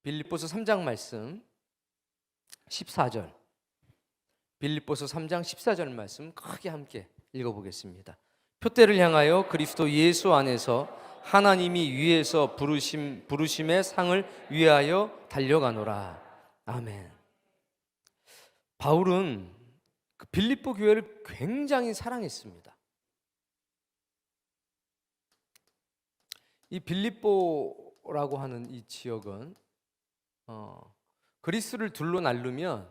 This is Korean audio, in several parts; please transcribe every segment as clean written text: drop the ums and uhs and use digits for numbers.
빌립보서 3장 말씀 14절. 빌립보서 3장 14절 말씀 크게 함께 읽어보겠습니다. 표대를 향하여 그리스도 예수 안에서 하나님이 위에서 부르심의 상을 위하여 달려가노라. 아멘. 바울은 그 빌립보 교회를 굉장히 사랑했습니다. 이 빌립보라고 하는 이 지역은 그리스를 둘로 나누면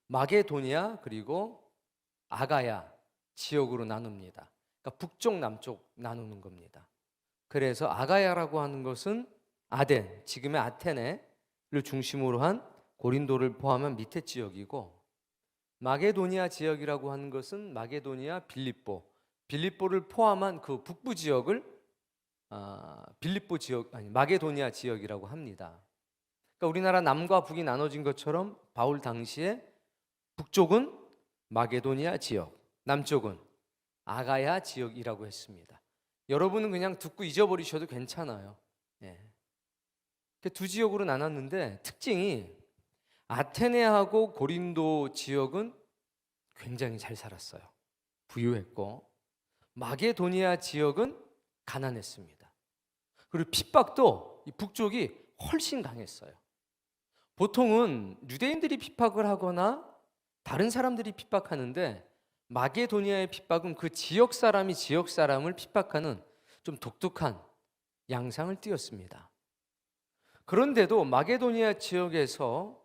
마게도니아 그리고 아가야 지역으로 나눕니다. 그러니까 북쪽 남쪽 나누는 겁니다. 그래서 아가야라고 하는 것은 아덴, 지금의 아테네를 중심으로 한 고린도를 포함한 밑에 지역이고, 마게도니아 지역이라고 하는 것은 마게도니아, 빌립보를 포함한 그 북부 지역을 빌립보 지역 아니 마게도니아 지역이라고 합니다. 그러니까 우리나라 남과 북이 나눠진 것처럼 바울 당시에 북쪽은 마게도니아 지역, 남쪽은 아가야 지역이라고 했습니다. 여러분은 그냥 듣고 잊어버리셔도 괜찮아요. 두 지역으로 나눴는데 특징이 아테네하고 고린도 지역은 굉장히 잘 살았어요. 부유했고, 마게도니아 지역은 가난했습니다. 그리고 핍박도 이 북쪽이 훨씬 강했어요. 보통은 유대인들이 핍박을 하거나 다른 사람들이 핍박하는데, 마게도니아의 핍박은 그 지역 사람이 지역 사람을 핍박하는 좀 독특한 양상을 띠었습니다. 그런데도 마게도니아 지역에서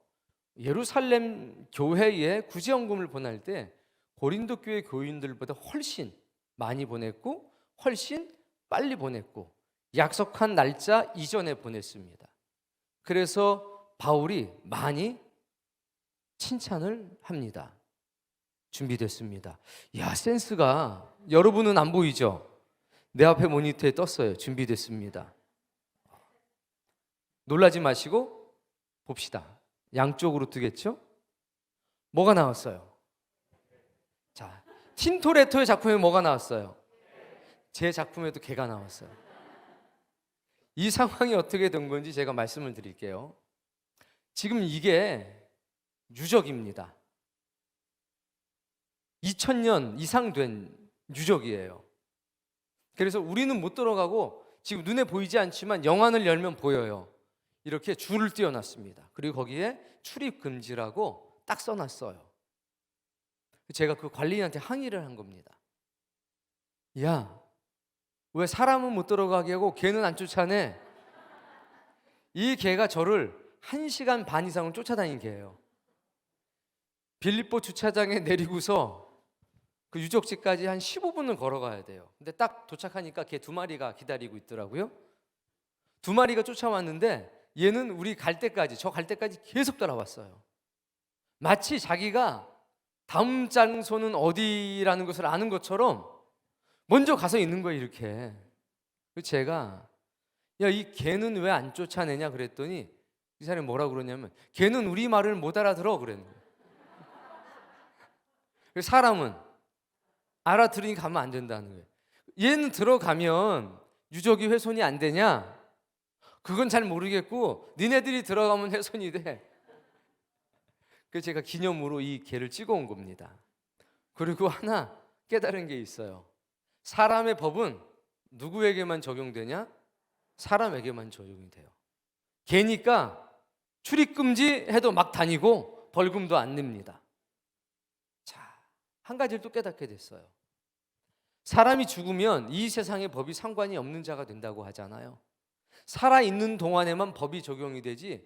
예루살렘 교회에 구제헌금을 보낼 때 고린도 교회 교인들보다 훨씬 많이 보냈고, 훨씬 빨리 보냈고, 약속한 날짜 이전에 보냈습니다. 그래서 바울이 많이 칭찬을 합니다. 준비됐습니다. 야, 센스가, 여러분은 안 보이죠? 내 앞에 모니터에 떴어요. 준비됐습니다. 놀라지 마시고 봅시다. 양쪽으로 뜨겠죠? 뭐가 나왔어요? 자, 틴토레토의 작품에 뭐가 나왔어요? 제 작품에도 개가 나왔어요. 이 상황이 어떻게 된 건지 제가 말씀을 드릴게요. 지금 이게 유적입니다. 2000년 이상 된 유적이에요. 그래서 우리는 못 들어가고 지금 눈에 보이지 않지만 영안을 열면 보여요. 이렇게 줄을 띄워놨습니다. 그리고 거기에 출입 금지라고 딱 써놨어요. 제가 그 관리인한테 항의를 한 겁니다. 야, 왜 사람은 못 들어가게 하고 개는 안 쫓아내? 이 개가 저를 1시간 반 이상을 쫓아다닌 개예요. 빌립보 주차장에 내리고서 그 유적지까지 한 15분을 걸어가야 돼요. 근데 딱 도착하니까 개 2마리가 기다리고 있더라고요. 2마리가 쫓아왔는데 얘는 우리 갈 때까지, 저 갈 때까지 계속 따라왔어요. 마치 자기가 다음 장소는 어디라는 것을 아는 것처럼 먼저 가서 있는 거예요, 이렇게. 제가 야, 이 개는 왜 안 쫓아내냐 그랬더니 이 사람이 뭐라고 그러냐면 개는 우리 말을 못 알아들어 그랬는 거예요. 사람은 알아들으니 가면 안 된다는 거예요. 얘는 들어가면 유적이 훼손이 안 되냐? 그건 잘 모르겠고 니네들이 들어가면 훼손이 돼. 그래서 제가 기념으로 이 개를 찍어온 겁니다. 그리고 하나 깨달은 게 있어요. 사람의 법은 누구에게만 적용되냐? 사람에게만 적용이 돼요. 개니까 출입금지 해도 막 다니고 벌금도 안 냅니다. 자, 한 가지를 또 깨닫게 됐어요. 사람이 죽으면 이 세상의 법이 상관이 없는 자가 된다고 하잖아요. 살아있는 동안에만 법이 적용이 되지,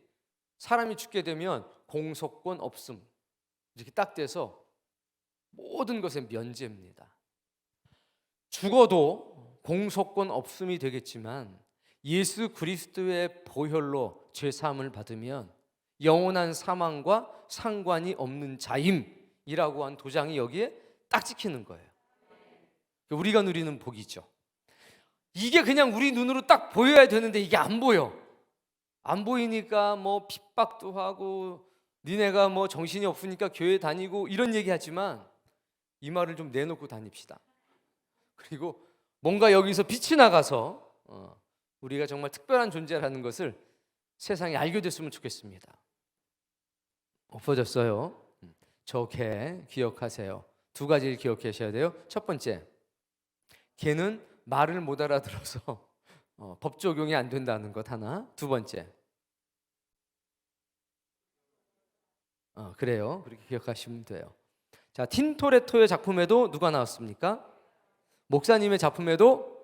사람이 죽게 되면 공소권 없음 이렇게 딱 돼서 모든 것에 면제입니다. 죽어도 공소권 없음이 되겠지만 예수 그리스도의 보혈로 죄사함을 받으면 영원한 사망과 상관이 없는 자임이라고 한 도장이 여기에 딱 찍히는 거예요. 우리가 누리는 복이죠. 이게 그냥 우리 눈으로 딱 보여야 되는데 이게 안 보여. 안 보이니까 뭐 핍박도 하고 니네가 뭐 정신이 없으니까 교회 다니고 이런 얘기 하지만 이 말을 좀 내놓고 다닙시다. 그리고 뭔가 여기서 빛이 나가서 우리가 정말 특별한 존재라는 것을 세상이 알게 됐으면 좋겠습니다. 엎어졌어요. 저 개 기억하세요. 두 가지를 기억하셔야 돼요. 첫 번째, 개는 말을 못 알아들어서 법 적용이 안 된다는 것 하나. 두 번째, 그래요. 그렇게 기억하시면 돼요. 자, 틴토레토의 작품에도 누가 나왔습니까? 목사님의 작품에도.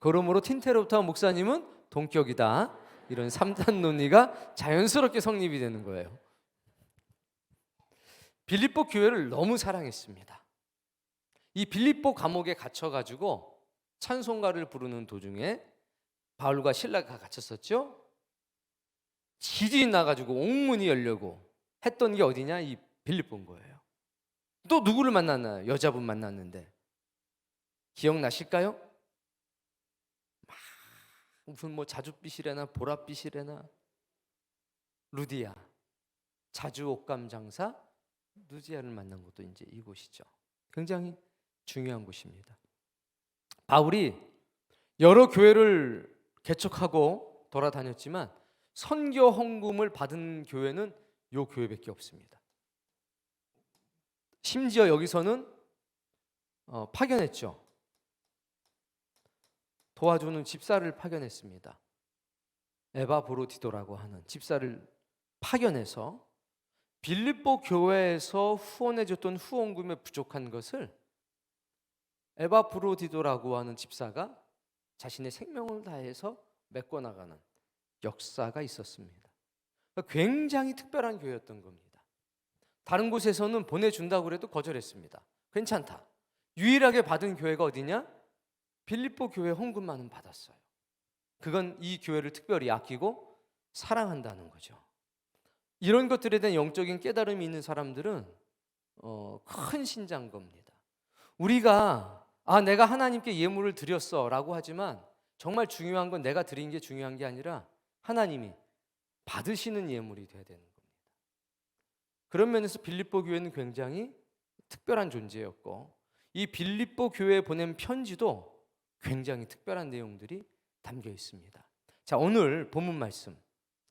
그러므로 틴토레토 목사님은 동격이다. 이런 3단 논리가 자연스럽게 성립이 되는 거예요. 빌립보 교회를 너무 사랑했습니다. 이 빌립보 감옥에 갇혀가지고 찬송가를 부르는 도중에 바울과 실라가 갇혔었죠. 지진이 나가지고 옥문이 열려고 했던 게 어디냐? 이 빌립보인 거예요. 또 누구를 만났나요? 여자분 만났는데 기억나실까요? 무슨 뭐 자줏빛이래나 보랏빛이래나 루디아, 자주 옷감 장사 루디아를 만난 것도 이제 이곳이죠. 굉장히 중요한 곳입니다. 바울이 여러 교회를 개척하고 돌아다녔지만 선교 헌금을 받은 교회는 요 교회밖에 없습니다. 심지어 여기서는 파견했죠. 도와주는 집사를 파견했습니다. 에바브로디도라고 하는 집사를 파견해서 빌립보 교회에서 후원해줬던 후원금에 부족한 것을 에바브로디도라고 하는 집사가 자신의 생명을 다해서 메꿔나가는 역사가 있었습니다. 굉장히 특별한 교회였던 겁니다. 다른 곳에서는 보내준다고 해도 거절했습니다. 괜찮다. 유일하게 받은 교회가 어디냐? 빌립보 교회 헌금만은 받았어요. 그건 이 교회를 특별히 아끼고 사랑한다는 거죠. 이런 것들에 대한 영적인 깨달음이 있는 사람들은 큰 신자인 겁니다. 우리가 내가 하나님께 예물을 드렸어 라고 하지만 정말 중요한 건 내가 드린 게 중요한 게 아니라 하나님이 받으시는 예물이 돼야 되는 겁니다. 그런 면에서 빌립보 교회는 굉장히 특별한 존재였고 이 빌립보 교회에 보낸 편지도 굉장히 특별한 내용들이 담겨 있습니다. 자, 오늘 본문 말씀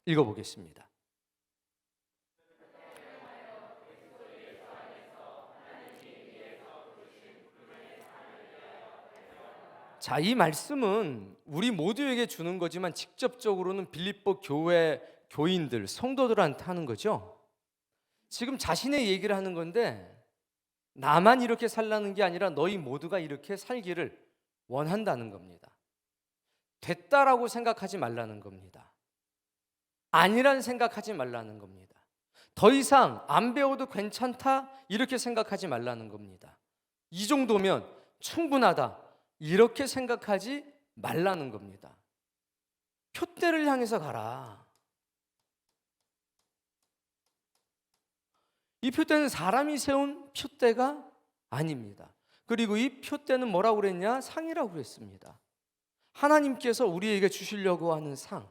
읽어보겠습니다. 자, 이 말씀은 우리 모두에게 주는 거지만 직접적으로는 빌립보 교회 교인들, 성도들한테 하는 거죠. 지금 자신의 얘기를 하는 건데 나만 이렇게 살라는 게 아니라 너희 모두가 이렇게 살기를 원한다는 겁니다. 됐다라고 생각하지 말라는 겁니다. 아니란 생각하지 말라는 겁니다. 더 이상 안 배워도 괜찮다 이렇게 생각하지 말라는 겁니다. 이 정도면 충분하다 이렇게 생각하지 말라는 겁니다. 표대를 향해서 가라. 이 표대는 사람이 세운 표대가 아닙니다. 그리고 이 표대는 뭐라고 그랬냐? 상이라고 그랬습니다. 하나님께서 우리에게 주시려고 하는 상.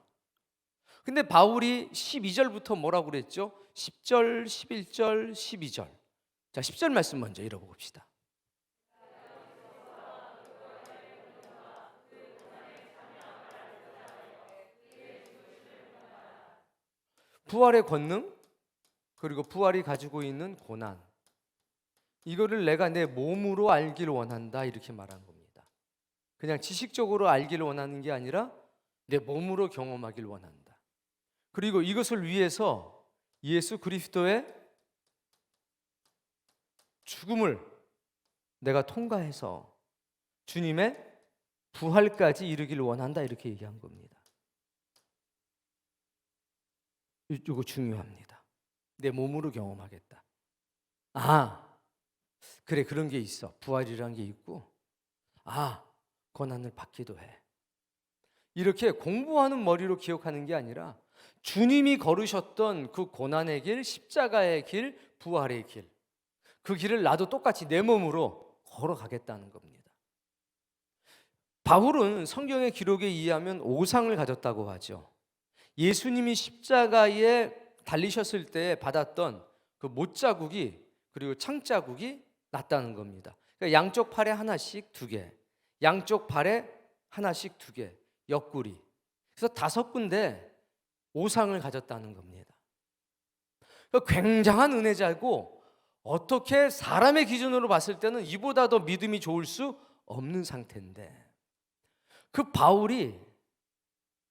근데 바울이 12절부터 뭐라고 그랬죠? 10절, 11절, 12절. 자, 10절 말씀 먼저 읽어봅시다. 부활의 권능, 그리고 부활이 가지고 있는 고난, 이거를 내가 내 몸으로 알기를 원한다 이렇게 말한 겁니다. 그냥 지식적으로 알기를 원하는 게 아니라 내 몸으로 경험하기를 원한다. 그리고 이것을 위해서 예수 그리스도의 죽음을 내가 통과해서 주님의 부활까지 이르기를 원한다 이렇게 얘기한 겁니다. 이거 중요합니다. 내 몸으로 경험하겠다. 그래, 그런 게 있어. 부활이라는 게 있고 고난을 받기도 해. 이렇게 공부하는 머리로 기억하는 게 아니라 주님이 걸으셨던 그 고난의 길, 십자가의 길, 부활의 길, 그 길을 나도 똑같이 내 몸으로 걸어가겠다는 겁니다. 바울은 성경의 기록에 의하면 오상을 가졌다고 하죠. 예수님이 십자가에 달리셨을 때 받았던 그 못자국이 그리고 창자국이 났다는 겁니다. 그러니까 양쪽 팔에 하나씩 2개, 양쪽 발에 하나씩 2개, 옆구리. 그래서 5군데 오상을 가졌다는 겁니다. 굉장한 은혜자고 어떻게 사람의 기준으로 봤을 때는 이보다 더 믿음이 좋을 수 없는 상태인데 그 바울이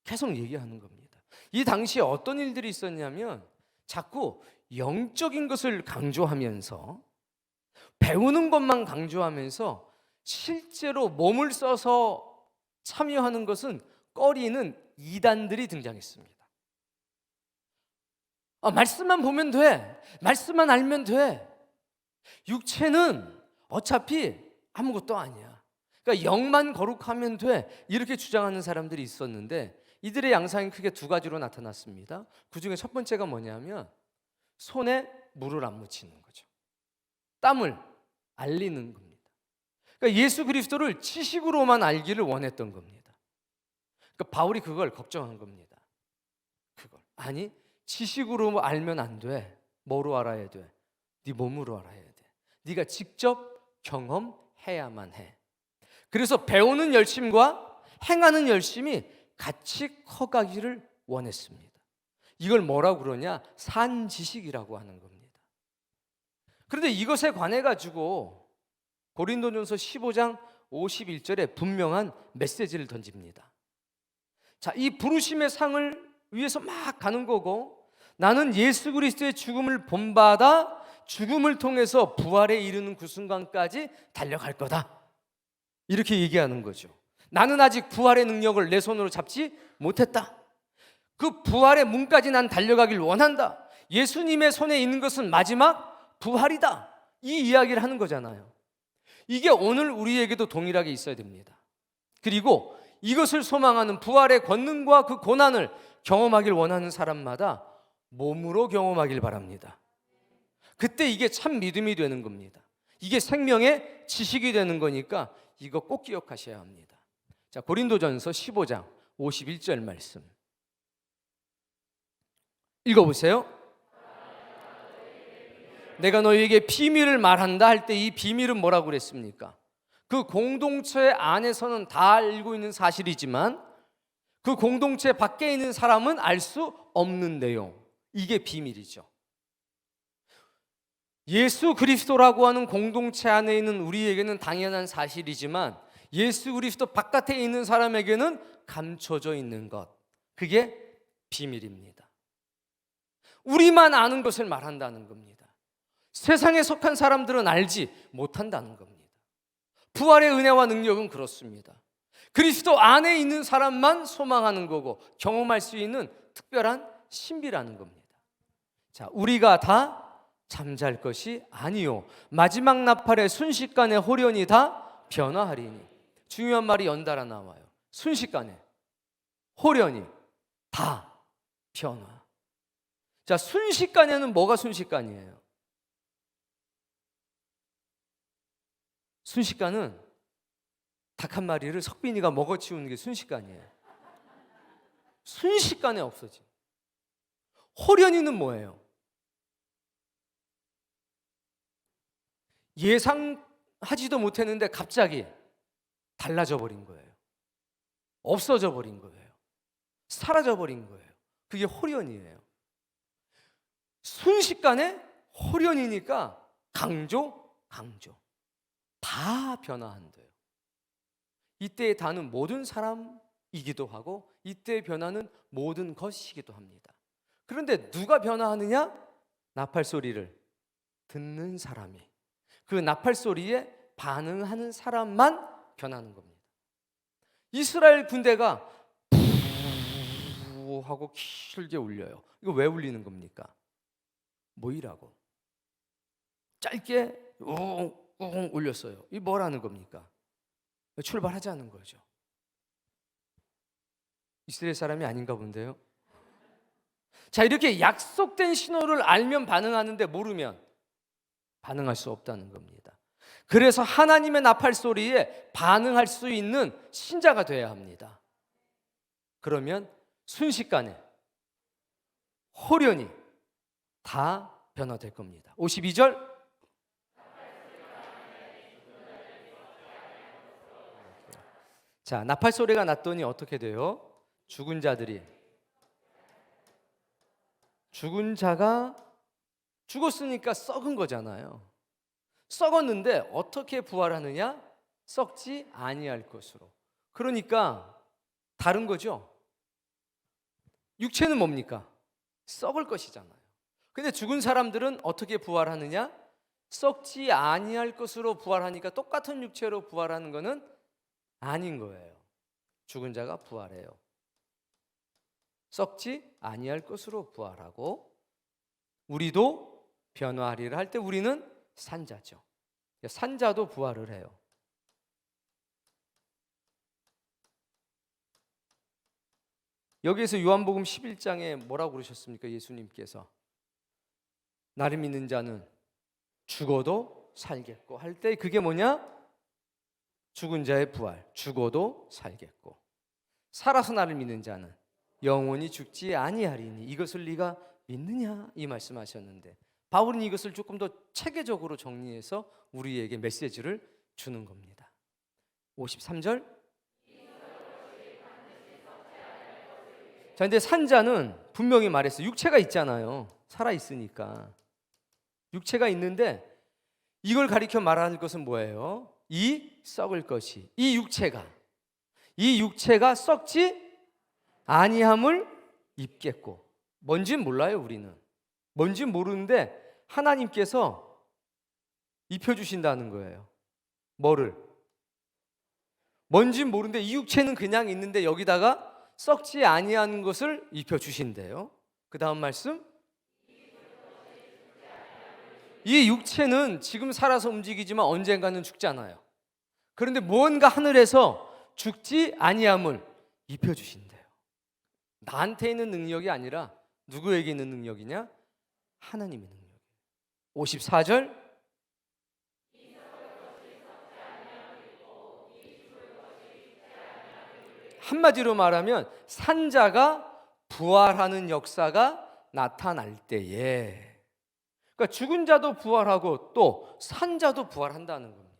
계속 얘기하는 겁니다. 이 당시에 어떤 일들이 있었냐면 자꾸 영적인 것을 강조하면서 배우는 것만 강조하면서 실제로 몸을 써서 참여하는 것은 꺼리는 이단들이 등장했습니다. 말씀만 보면 돼. 말씀만 알면 돼. 육체는 어차피 아무것도 아니야. 그러니까 영만 거룩하면 돼. 이렇게 주장하는 사람들이 있었는데 이들의 양상이 크게 두 가지로 나타났습니다. 그 중에 첫 번째가 뭐냐면 손에 물을 안 묻히는 거죠. 땀을 알리는 겁니다. 그러니까 예수 그리스도를 지식으로만 알기를 원했던 겁니다. 그러니까 바울이 그걸 걱정한 겁니다. 그걸 아니 지식으로 알면 안 돼. 뭐로 알아야 돼? 네 몸으로 알아야 돼. 네가 직접 경험해야만 해. 그래서 배우는 열심과 행하는 열심이 같이 커가기를 원했습니다. 이걸 뭐라고 그러냐? 산지식이라고 하는 겁니다. 그런데 이것에 관해 가지고 고린도전서 15장 51절에 분명한 메시지를 던집니다. 자, 이 부르심의 상을 위해서 막 가는 거고 나는 예수 그리스도의 죽음을 본받아 죽음을 통해서 부활에 이르는 그 순간까지 달려갈 거다. 이렇게 얘기하는 거죠. 나는 아직 부활의 능력을 내 손으로 잡지 못했다. 그 부활의 문까지 난 달려가길 원한다. 예수님의 손에 있는 것은 마지막 부활이다. 이 이야기를 하는 거잖아요. 이게 오늘 우리에게도 동일하게 있어야 됩니다. 그리고 이것을 소망하는 부활의 권능과 그 고난을 경험하길 원하는 사람마다 몸으로 경험하길 바랍니다. 그때 이게 참 믿음이 되는 겁니다. 이게 생명의 지식이 되는 거니까 이거 꼭 기억하셔야 합니다. 자, 고린도전서 15장 51절 말씀 읽어보세요. 내가 너희에게 비밀을 말한다 할 때 이 비밀은 뭐라고 그랬습니까? 그 공동체 안에서는 다 알고 있는 사실이지만 그 공동체 밖에 있는 사람은 알 수 없는 내용. 이게 비밀이죠. 예수 그리스도라고 하는 공동체 안에 있는 우리에게는 당연한 사실이지만 예수 그리스도 바깥에 있는 사람에게는 감춰져 있는 것, 그게 비밀입니다. 우리만 아는 것을 말한다는 겁니다. 세상에 속한 사람들은 알지 못한다는 겁니다. 부활의 은혜와 능력은 그렇습니다. 그리스도 안에 있는 사람만 소망하는 거고 경험할 수 있는 특별한 신비라는 겁니다. 자, 우리가 다 잠잘 것이 아니요 마지막 나팔의 순식간에 홀연히 다 변화하리니. 중요한 말이 연달아 나와요. 순식간에 홀연히 다 변화. 자, 순식간에는 뭐가 순식간이에요? 순식간은 닭 한 마리를 석빈이가 먹어치우는 게 순식간이에요. 순식간에 없어지. 홀연히는 뭐예요? 예상하지도 못했는데 갑자기 달라져 버린 거예요. 없어져 버린 거예요. 사라져 버린 거예요. 그게 홀연이에요. 순식간에 홀연이니까 강조 다 변화한대요. 이때의 다는 모든 사람이기도 하고 이때의 변화는 모든 것이기도 합니다. 그런데 누가 변화하느냐? 나팔 소리를 듣는 사람이, 그 나팔 소리에 반응하는 사람만 변하는 겁니다. 이스라엘 군대가 푸 하고 길게 울려요. 이거 왜 울리는 겁니까? 모이라고. 짧게 웅웅 울렸어요. 이 뭐라는 겁니까? 출발하자는 거죠. 이스라엘 사람이 아닌가 본데요. 자, 이렇게 약속된 신호를 알면 반응하는데 모르면 반응할 수 없다는 겁니다. 그래서 하나님의 나팔 소리에 반응할 수 있는 신자가 되어야 합니다. 그러면 순식간에 홀연히 다 변화될 겁니다. 52절 자, 나팔 소리가 났더니 어떻게 돼요? 죽은 자들이 죽은 자가 죽었으니까 썩은 거잖아요. 썩었는데 어떻게 부활하느냐? 썩지 아니할 것으로. 그러니까 다른 거죠. 육체는 뭡니까? 썩을 것이잖아요. 근데 죽은 사람들은 어떻게 부활하느냐? 썩지 아니할 것으로 부활하니까 똑같은 육체로 부활하는 것은 아닌 거예요. 죽은 자가 부활해요. 썩지 아니할 것으로 부활하고 우리도 변화하리라 할 때 우리는 산자죠. 산자도 부활을 해요. 여기에서 요한복음 11장에 뭐라고 그러셨습니까? 예수님께서 나를 믿는 자는 죽어도 살겠고 할 때 그게 뭐냐? 죽은 자의 부활. 죽어도 살겠고 살아서 나를 믿는 자는 영원히 죽지 아니하리니 이것을 네가 믿느냐? 이 말씀하셨는데 바울은 이것을 조금 더 체계적으로 정리해서 우리에게 메시지를 주는 겁니다. 53절. 자, 근데 산자는 분명히 말했어요. 육체가 있잖아요. 살아 있으니까. 육체가 있는데 이걸 가리켜 말하는 것은 뭐예요? 이 썩을 것이. 이 육체가 썩지 아니함을 입겠고. 뭔진 몰라요, 우리는. 뭔진 모르는데 하나님께서 입혀주신다는 거예요. 뭐를? 뭔진 모르는데 이 육체는 그냥 있는데 여기다가 썩지 아니하는 것을 입혀주신대요. 그 다음 말씀. 이 육체는 지금 살아서 움직이지만 언젠가는 죽잖아요. 그런데 무언가 하늘에서 죽지 아니함을 입혀주신대요. 나한테 있는 능력이 아니라 누구에게 있는 능력이냐? 하나님의 능력이에요. 54절. 한마디로 말하면 산자가 부활하는 역사가 나타날 때에, 그러니까 죽은 자도 부활하고 또 산자도 부활한다는 겁니다.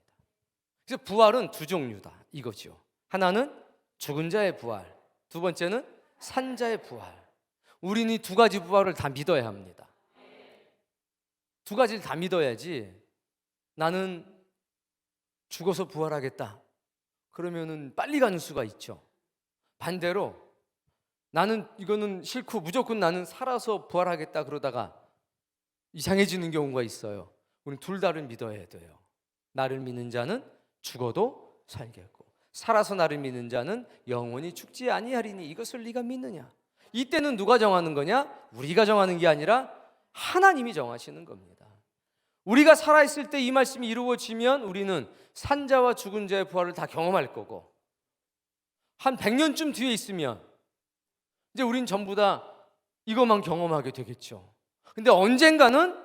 그래서 부활은 두 종류다 이거죠. 하나는 죽은 자의 부활, 두 번째는 산자의 부활. 우리는 이 두 가지 부활을 다 믿어야 합니다. 두 가지를 다 믿어야지 나는 죽어서 부활하겠다 그러면은 빨리 가는 수가 있죠. 반대로 나는 이거는 싫고 무조건 나는 살아서 부활하겠다 그러다가 이상해지는 경우가 있어요. 우리는 둘 다를 믿어야 돼요. 나를 믿는 자는 죽어도 살겠고 살아서 나를 믿는 자는 영원히 죽지 아니하리니 이것을 네가 믿느냐? 이때는 누가 정하는 거냐? 우리가 정하는 게 아니라 하나님이 정하시는 겁니다. 우리가 살아있을 때 이 말씀이 이루어지면 우리는 산자와 죽은 자의 부활을 다 경험할 거고 한 100년쯤 뒤에 있으면 이제 우린 전부 다 이것만 경험하게 되겠죠. 근데 언젠가는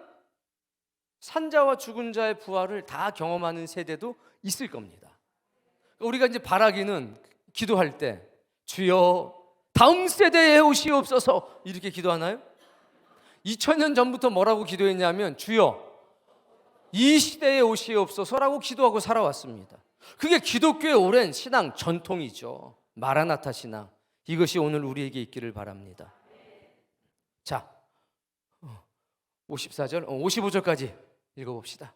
산자와 죽은 자의 부활을 다 경험하는 세대도 있을 겁니다. 우리가 이제 바라기는 기도할 때 주여 다음 세대에 오시옵소서 이렇게 기도하나요? 2000년 전부터 뭐라고 기도했냐면 주여 이 시대에 오시옵소서라고 기도하고 살아왔습니다. 그게 기독교의 오랜 신앙 전통이죠. 마라나타 신앙. 이것이 오늘 우리에게 있기를 바랍니다. 자, 54절, 55절까지 읽어봅시다.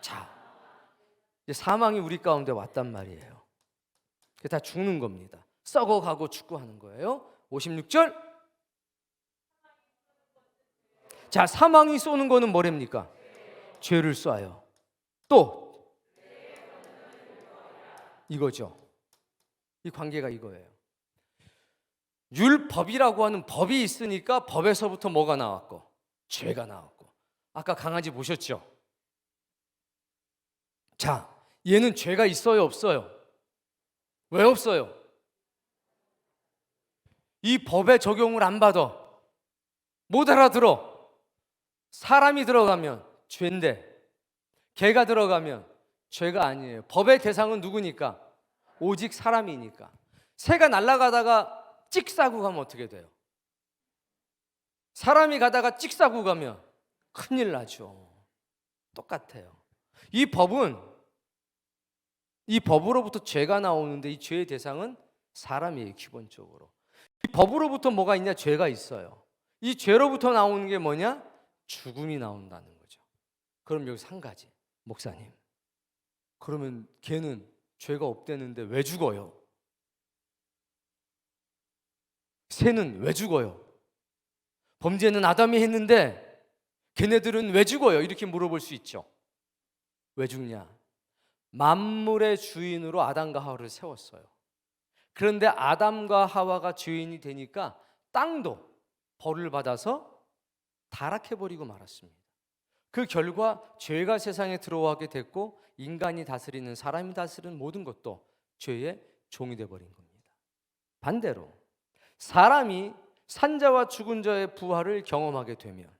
자, 이제 사망이 우리 가운데 왔단 말이에요. 그게 다 죽는 겁니다. 썩어가고 죽고 하는 거예요. 56절. 자, 사망이 쏘는 거는 뭐랍니까? 죄를 쏴요. 또 이거죠. 이 관계가 이거예요. 율법이라고 하는 법이 있으니까 법에서부터 뭐가 나왔고? 죄가 나왔고. 아까 강아지 보셨죠? 자, 얘는 죄가 있어요, 없어요? 왜 없어요? 이 법의 적용을 안 받아. 못 알아들어. 사람이 들어가면 죄인데 개가 들어가면 죄가 아니에요. 법의 대상은 누구니까? 오직 사람이니까. 새가 날아가다가 찍 싸고 가면 어떻게 돼요? 사람이 가다가 찍 싸고 가면 큰일 나죠. 똑같아요. 이 법으로부터 죄가 나오는데 이 죄의 대상은 사람이에요. 기본적으로. 이 법으로부터 뭐가 있냐? 죄가 있어요. 이 죄로부터 나오는 게 뭐냐? 죽음이 나온다는 거죠. 그럼 여기서 한 가지, 목사님, 그러면 걔는 죄가 없대는데 왜 죽어요? 새는 왜 죽어요? 범죄는 아담이 했는데 걔네들은 왜 죽어요? 이렇게 물어볼 수 있죠. 왜 죽냐? 만물의 주인으로 아담과 하와를 세웠어요. 그런데 아담과 하와가 주인이 되니까 땅도 벌을 받아서 타락해버리고 말았습니다. 그 결과 죄가 세상에 들어오게 됐고 인간이 다스리는, 사람이 다스리는 모든 것도 죄의 종이 되어버린 겁니다. 반대로 사람이 산자와 죽은 자의 부활을 경험하게 되면,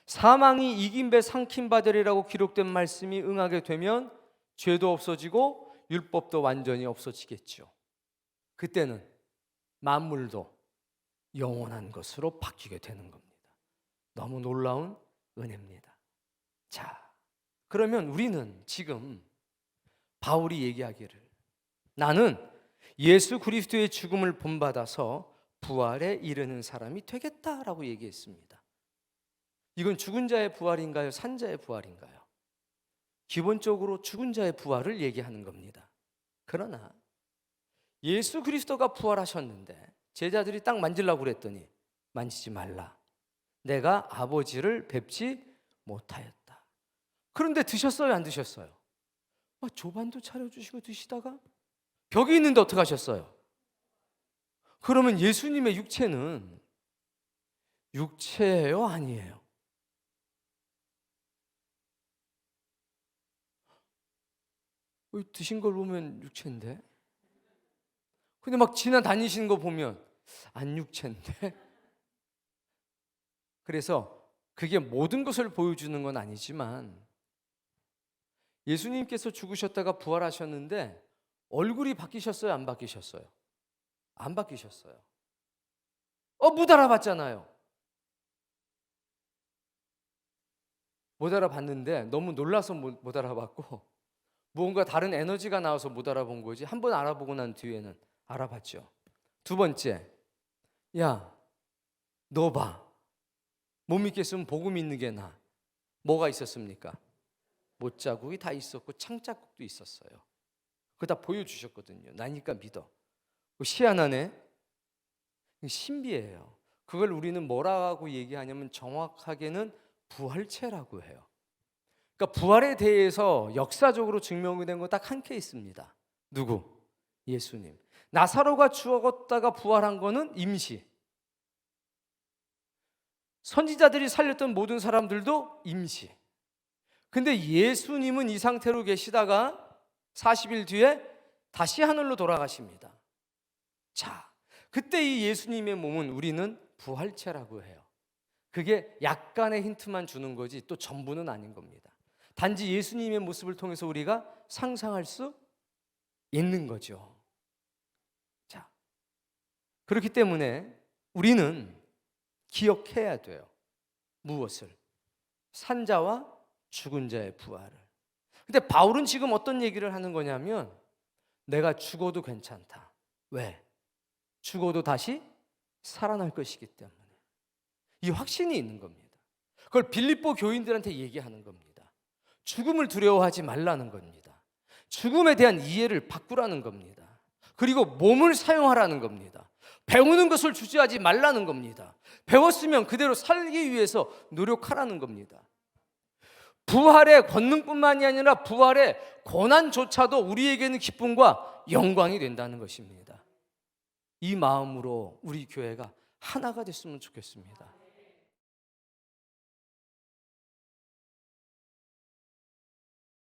사망이 이긴 배 삼킨 바 되리라고 기록된 말씀이 응하게 되면 죄도 없어지고 율법도 완전히 없어지겠죠. 그때는 만물도 영원한 것으로 바뀌게 되는 겁니다. 너무 놀라운 은혜입니다. 자, 그러면 우리는 지금 바울이 얘기하기를 나는 예수 그리스도의 죽음을 본받아서 부활에 이르는 사람이 되겠다라고 얘기했습니다. 이건 죽은 자의 부활인가요? 산 자의 부활인가요? 기본적으로 죽은 자의 부활을 얘기하는 겁니다. 그러나 예수 그리스도가 부활하셨는데 제자들이 딱 만지려고 그랬더니 만지지 말라. 내가 아버지를 뵙지 못하였다. 그런데 드셨어요? 안 드셨어요? 조반도 차려주시고 드시다가 벽이 있는데 어떻게 하셨어요? 그러면 예수님의 육체는 육체예요? 아니에요? 드신 걸 보면 육체인데, 근데 막 지나다니시는 거 보면 안 육체인데. 그래서 그게 모든 것을 보여주는 건 아니지만 예수님께서 죽으셨다가 부활하셨는데 얼굴이 바뀌셨어요? 안 바뀌셨어요? 안 바뀌셨어요. 못 알아봤잖아요. 못 알아봤는데 너무 놀라서 못 알아봤고 무언가 다른 에너지가 나와서 못 알아본 거지, 한 번 알아보고 난 뒤에는 알아봤죠. 두 번째, 야, 너 봐. 못 믿겠으면 보고 믿는 게 나아. 뭐가 있었습니까? 못자국이 다 있었고 창자국도 있었어요. 그거 다 보여주셨거든요. 나니까 믿어. 희한하네. 신비해요. 그걸 우리는 뭐라고 얘기하냐면 정확하게는 부활체라고 해요. 그러니까 부활에 대해서 역사적으로 증명이 된 건 딱 한 케이스입니다. 누구? 예수님. 나사로가 죽었다가 부활한 거는 임시. 선지자들이 살렸던 모든 사람들도 임시. 근데 예수님은 이 상태로 계시다가 40일 뒤에 다시 하늘로 돌아가십니다. 자, 그때 이 예수님의 몸은 우리는 부활체라고 해요. 그게 약간의 힌트만 주는 거지 또 전부는 아닌 겁니다. 단지 예수님의 모습을 통해서 우리가 상상할 수 있는 거죠. 자, 그렇기 때문에 우리는 기억해야 돼요. 무엇을? 산자와 죽은 자의 부활을. 근데 바울은 지금 어떤 얘기를 하는 거냐면 내가 죽어도 괜찮다. 왜? 죽어도 다시 살아날 것이기 때문에. 이 확신이 있는 겁니다. 그걸 빌립보 교인들한테 얘기하는 겁니다. 죽음을 두려워하지 말라는 겁니다. 죽음에 대한 이해를 바꾸라는 겁니다. 그리고 몸을 사용하라는 겁니다. 배우는 것을 주저하지 말라는 겁니다. 배웠으면 그대로 살기 위해서 노력하라는 겁니다. 부활의 권능뿐만이 아니라 부활의 고난조차도 우리에게는 기쁨과 영광이 된다는 것입니다. 이 마음으로 우리 교회가 하나가 됐으면 좋겠습니다.